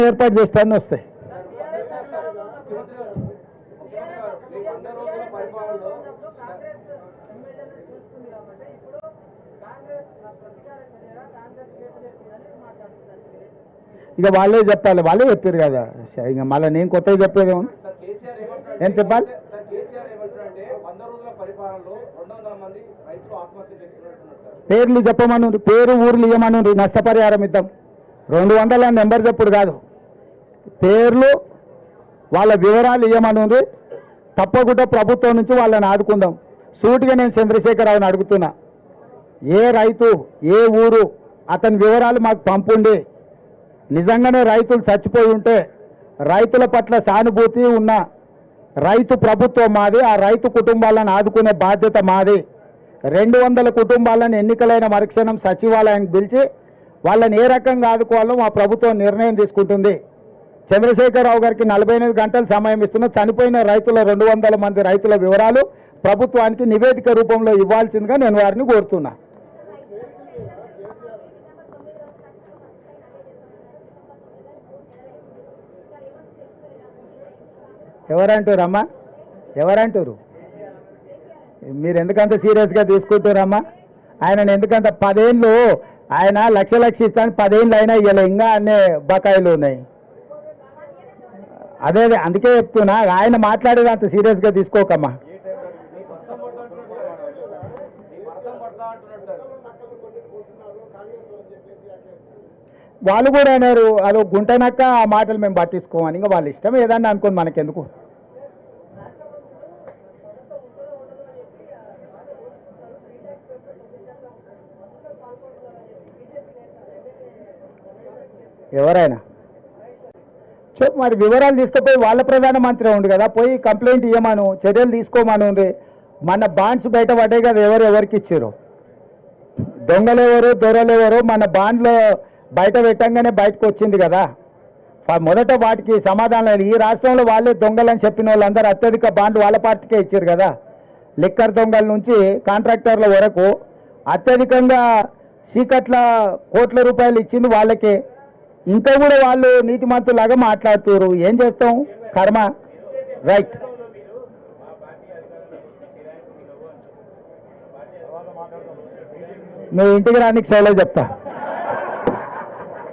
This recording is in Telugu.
ఏర్పాటు చేస్తాను వస్తాయి. ఇక వాళ్ళే చెప్పాలి, వాళ్ళే చెప్పారు కదా. ఇక మళ్ళీ నేను కొత్తగా చెప్పేదేమో ఏం చెప్పాలి. పేర్లు చెప్పమను, పేరు ఊర్లు ఇవ్వమను, నష్టపరిహారం ఇద్దాం. 200 నెంబర్ చెప్పుడు కాదు, పేర్లు వాళ్ళ వివరాలు ఇవ్వమను. తప్పకుండా ప్రభుత్వం నుంచి వాళ్ళని ఆదుకుందాం. సూటిగా నేను చంద్రశేఖరరావుని అడుగుతున్నా, ఏ రైతు ఏ ఊరు అతని వివరాలు మాకు పంపుండి, నిజంగానే రైతులు చచ్చిపోయి ఉంటే రైతుల పట్ల సానుభూతి ఉన్న రైతు ప్రభుత్వం మాది, ఆ రైతు కుటుంబాలను ఆదుకునే బాధ్యత మాది. 200 కుటుంబాలను ఎన్నికలైన మరుక్షణం సచివాలయానికి పిలిచి వాళ్ళని ఏ రకంగా ఆదుకోవాలో మా ప్రభుత్వం నిర్ణయం తీసుకుంటుంది. చంద్రశేఖరరావు గారికి 48 గంటలు సమయం ఇస్తున్న చనిపోయిన రైతుల 200 మంది రైతుల వివరాలు ప్రభుత్వానికి నివేదిక రూపంలో ఇవ్వాల్సిందిగా నేను వారిని కోరుతున్నా. ఎవరంటారమ్మా, ఎవరంటారు? మీరు ఎందుకంత సీరియస్గా తీసుకుంటారమ్మా? ఆయనను ఎందుకంత 10 ఏళ్ళు ఆయన లక్ష ఇస్తాను, 10 ఏళ్ళు అయినా ఇలా ఇంకా అనే బకాయిలు ఉన్నాయి. అదే అందుకే చెప్తున్నా, ఆయన మాట్లాడేది అంత సీరియస్గా తీసుకోకమ్మా. వాళ్ళు కూడా అన్నారు అదో గుంటనక్క ఆ మాటలు మేము పట్టించుకోమని. ఇంకా వాళ్ళ ఇష్టం ఏదన్నా అనుకోని మనకెందుకు. ఎవరైనా మరి వివరాలు తీసుకుపోయి వాళ్ళ ప్రధానమంత్రి ఉండు కదా, పోయి కంప్లైంట్ ఇవ్వమను, చర్యలు తీసుకోమను. మన బాండ్స్ బయట పడ్డాయి కదా, ఎవరికి ఇచ్చారు, దొంగలు ఎవరు దొరలు ఎవరు మన బాండ్లో బయట పెట్టంగానే బయటకు వచ్చింది కదా. మొదట వాటికి సమాధానం, ఈ రాష్ట్రంలో వాళ్ళే దొంగలని చెప్పిన వాళ్ళందరూ అత్యధిక బాండ్లు వాళ్ళ పార్టీకే ఇచ్చారు కదా. లిక్కర్ దొంగల నుంచి కాంట్రాక్టర్ల వరకు అత్యధికంగా చీకట్ల కోట్ల రూపాయలు ఇచ్చింది వాళ్ళకే. ఇంకా కూడా వాళ్ళు నీతిమంతులాగా మాట్లాడుతారు. ఏం చేస్తాం, కర్మ. రైట్. నువ్వు ఇంటికి రానికి సెలవు చెప్తా.